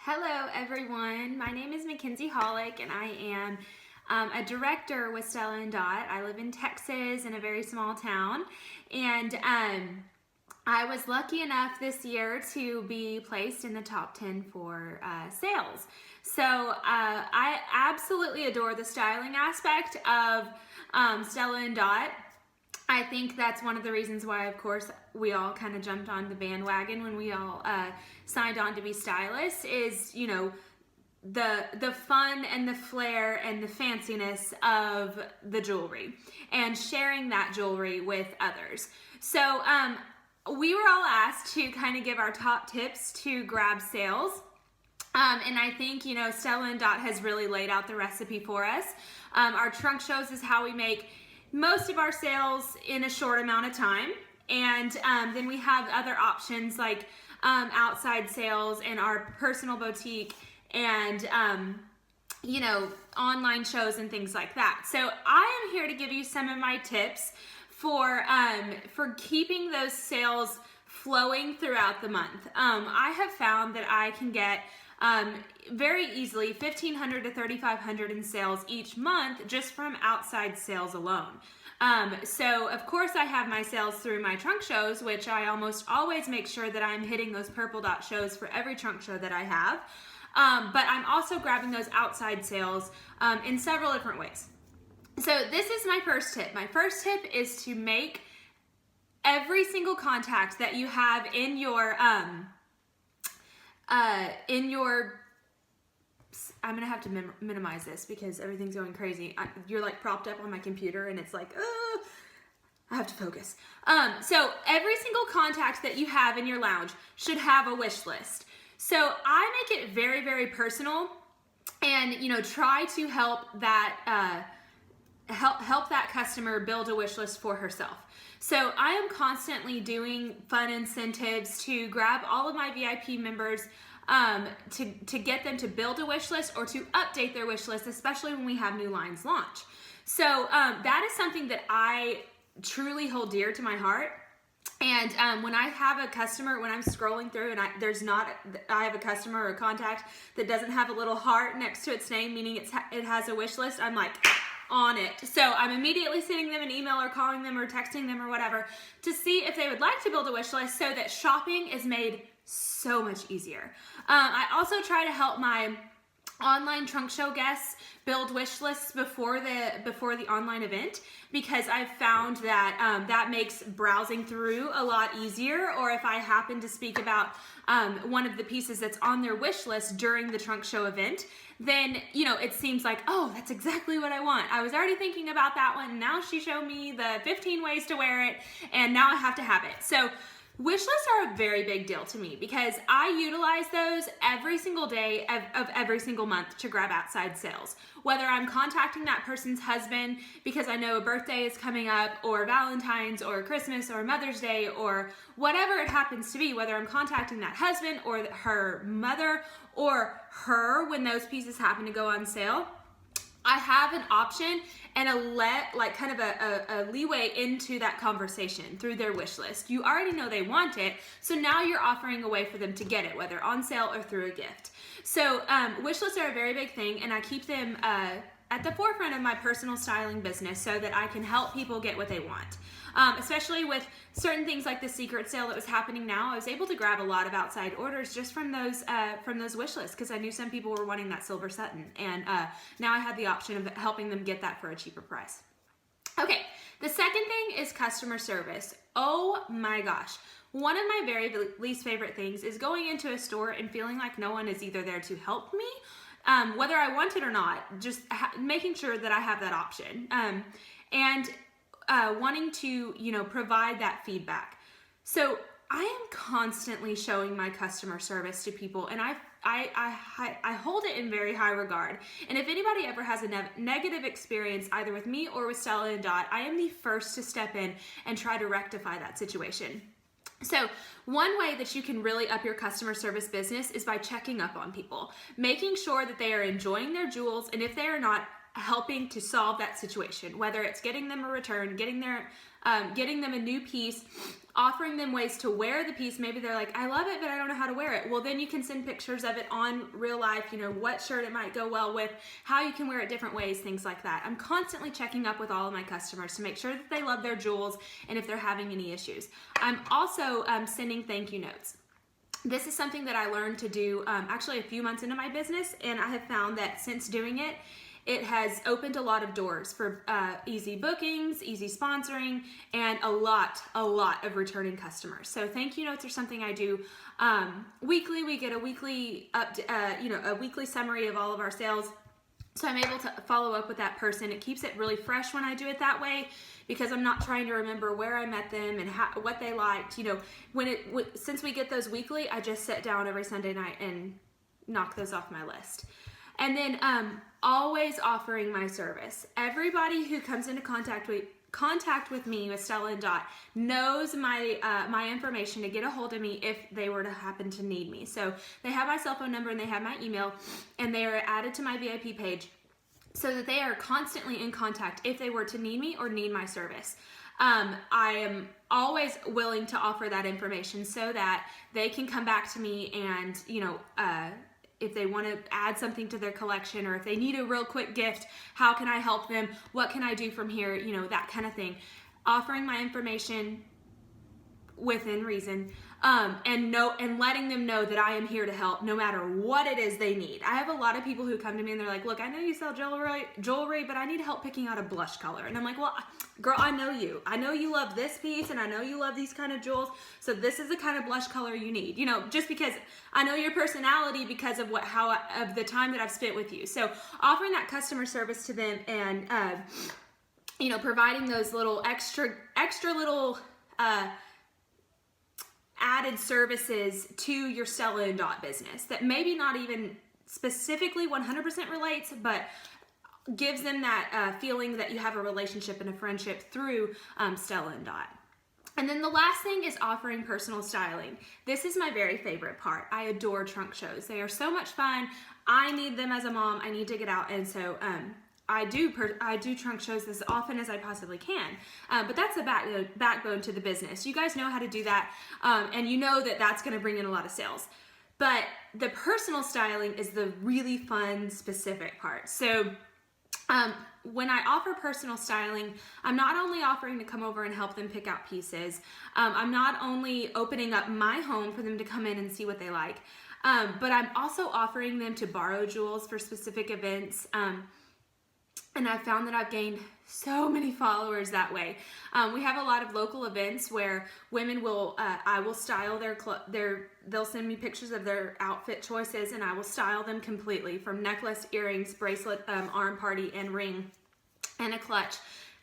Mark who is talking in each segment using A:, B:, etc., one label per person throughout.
A: Hello everyone, my name is Mackenzie Holik and I am a director with Stella and Dot. I live in Texas in a very small town, and I was lucky enough this year to be placed in the top 10 for sales. So I absolutely adore the styling aspect of Stella and Dot. I think that's one of the reasons why, of course, we all kind of jumped on the bandwagon when we all signed on to be stylists is, you know, the fun and the flair and the fanciness of the jewelry and sharing that jewelry with others. So we were all asked to kind of give our top tips to grab sales. And I think, you know, Stella and Dot has really laid out the recipe for us. Our trunk shows is how we make most of our sales in a short amount of time, and then we have other options like outside sales and our personal boutique and you know, online shows and things like that. So I am here to give you some of my tips for keeping those sales flowing throughout the month. I have found that I can get very easily $1,500 to $3,500 in sales each month just from outside sales alone. So of course I have my sales through my trunk shows, which I almost always make sure that I'm hitting those purple dot shows for every trunk show that I have. But I'm also grabbing those outside sales in several different ways. So this is my first tip. My first tip is to make every single contact that you have in your I'm gonna have to minimize this because everything's going crazy. You're like propped up on my computer and it's like, I have to focus. So every single contact that you have in your lounge should have a wish list. So I make it very, very personal and, you know, try to help that, help that customer build a wish list for herself. So I am constantly doing fun incentives to grab all of my VIP members to get them to build a wish list or to update their wish list, especially when we have new lines launch. So that is something that I truly hold dear to my heart. And when I have a customer, when I'm scrolling through and I have a customer or a contact that doesn't have a little heart next to its name, meaning it has a wish list, I'm like on it. So I'm immediately sending them an email or calling them or texting them or whatever to see if they would like to build a wish list so that shopping is made so much easier. I also try to help my online trunk show guests build wish lists before the online event, because I've found that that makes browsing through a lot easier. Or if I happen to speak about one of the pieces that's on their wish list during the trunk show event, then, you know, it seems like, oh, that's exactly what I want. I was already thinking about that one. Now she showed me the 15 ways to wear it, and now I have to have it. So wish lists are a very big deal to me because I utilize those every single day of every single month to grab outside sales. Whether I'm contacting that person's husband because I know a birthday is coming up, or Valentine's or Christmas or Mother's Day or whatever it happens to be, whether I'm contacting that husband or her mother or her when those pieces happen to go on sale, I have an option and a leeway into that conversation through their wish list. You already know they want it, so now you're offering a way for them to get it, whether on sale or through a gift. So wish lists are a very big thing, and I keep them at the forefront of my personal styling business so that I can help people get what they want. Especially with certain things like the secret sale that was happening now, I was able to grab a lot of outside orders just from those wish lists because I knew some people were wanting that silver satin, and now I had the option of helping them get that for a cheaper price. Okay, the second thing is customer service. Oh my gosh. One of my very least favorite things is going into a store and feeling like no one is either there to help me, whether I want it or not, just making sure that I have that option. And wanting to, you know, provide that feedback. So I am constantly showing my customer service to people, and I hold it in very high regard. And if anybody ever has a negative experience either with me or with Stella and Dot, I am the first to step in and try to rectify that situation. So one way that you can really up your customer service business is by checking up on people, making sure that they are enjoying their jewels, and if they are not, helping to solve that situation, whether it's getting them a return, getting them a new piece, offering them ways to wear the piece. Maybe they're like, I love it, but I don't know how to wear it. Well, then you can send pictures of it on real life, what shirt it might go well with, how you can wear it different ways, things like that. I'm constantly checking up with all of my customers to make sure that they love their jewels and if they're having any issues. I'm also sending thank you notes. This is something that I learned to do actually a few months into my business, and I have found that since doing it, it has opened a lot of doors for easy bookings, easy sponsoring, and a lot of returning customers. So thank you notes are something I do weekly. We get a weekly a weekly summary of all of our sales. So I'm able to follow up with that person. It keeps it really fresh when I do it that way, because I'm not trying to remember where I met them and what they liked. Since we get those weekly, I just sit down every Sunday night and knock those off my list. And then always offering my service. Everybody who comes into contact with me with Stella and Dot knows my information to get a hold of me if they were to happen to need me. So they have my cell phone number and they have my email, and they are added to my VIP page so that they are constantly in contact if they were to need me or need my service. I am always willing to offer that information so that they can come back to me and, if they want to add something to their collection, or if they need a real quick gift, how can I help them? What can I do from here? That kind of thing. Offering my information within reason, and letting them know that I am here to help no matter what it is they need. I have a lot of people who come to me and they're like, look, I know you sell jewelry, but I need help picking out a blush color. And I'm like, well, girl, I know you love this piece, and I know you love these kind of jewels. So this is the kind of blush color you need, just because I know your personality because of of the time that I've spent with you. So offering that customer service to them and, providing those little extra little, added services to your Stella and Dot business that maybe not even specifically 100% relates, but gives them that feeling that you have a relationship and a friendship through Stella and Dot. And then the last thing is offering personal styling. This is my very favorite part. I adore trunk shows. They are so much fun. I need them as a mom. I need to get out, and so I do trunk shows as often as I possibly can, but that's the backbone to the business. You guys know how to do that, and you know that that's going to bring in a lot of sales. But the personal styling is the really fun, specific part. So when I offer personal styling, I'm not only offering to come over and help them pick out pieces. I'm not only opening up my home for them to come in and see what they like, but I'm also offering them to borrow jewels for specific events. And I've found that I've gained so many followers that way. We have a lot of local events where women will, I will style they'll send me pictures of their outfit choices, and I will style them completely, from necklace, earrings, bracelet, arm party, and ring, and a clutch.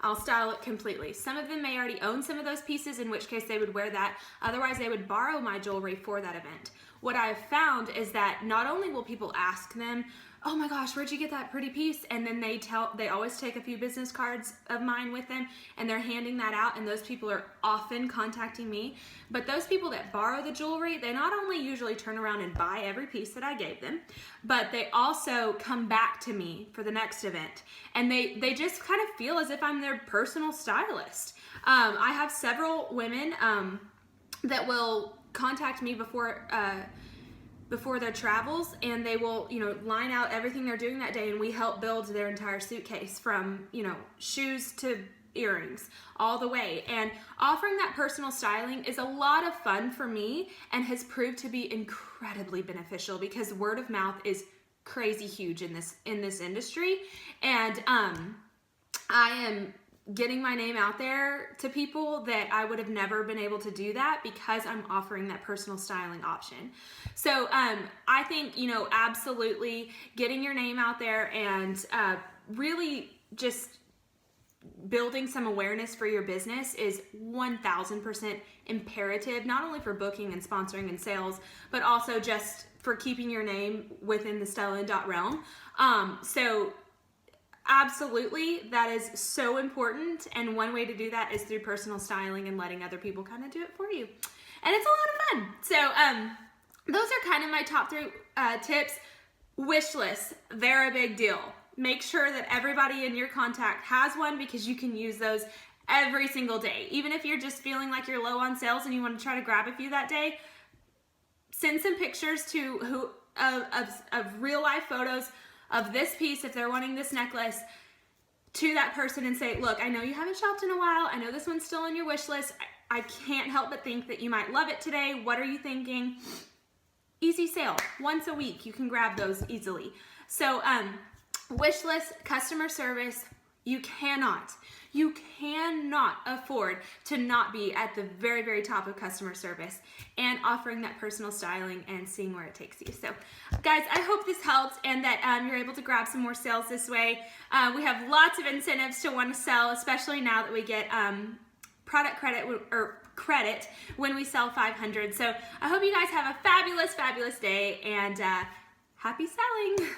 A: I'll style it completely. Some of them may already own some of those pieces, in which case they would wear that. Otherwise, they would borrow my jewelry for that event. What I've found is that not only will people ask them, oh my gosh, where'd you get that pretty piece? And then they always take a few business cards of mine with them, and they're handing that out, and those people are often contacting me. But those people that borrow the jewelry, they not only usually turn around and buy every piece that I gave them, but they also come back to me for the next event. And they just kind of feel as if I'm their personal stylist. I have several women that will contact me before their travels, and they will, line out everything they're doing that day, and we help build their entire suitcase from, shoes to earrings all the way. And offering that personal styling is a lot of fun for me and has proved to be incredibly beneficial, because word of mouth is crazy huge in this industry. And I am getting my name out there to people that I would have never been able to do that because I'm offering that personal styling option. So I think, absolutely getting your name out there and really just building some awareness for your business is 1000% imperative, not only for booking and sponsoring and sales, but also just for keeping your name within the Stella and Dot realm. So absolutely, that is so important, and one way to do that is through personal styling and letting other people kind of do it for you, and it's a lot of fun. So those are kind of my top 3 tips. Wish lists, they're a big deal. make sure that everybody in your contact has one, because you can use those every single day. Even if you're just feeling like you're low on sales and you want to try to grab a few that day, send some pictures to of real life photos of this piece, if they're wanting this necklace, to that person and say, look, I know you haven't shopped in a while. I know this one's still on your wish list. I can't help but think that you might love it today. What are you thinking? Easy sale. Once a week, you can grab those easily. So wish list, customer service, you cannot afford to not be at the very, very top of customer service and offering that personal styling and seeing where it takes you. So guys, I hope this helps and that you're able to grab some more sales this way. We have lots of incentives to want to sell, especially now that we get product credit or credit when we sell 500. So I hope you guys have a fabulous, fabulous day, and happy selling.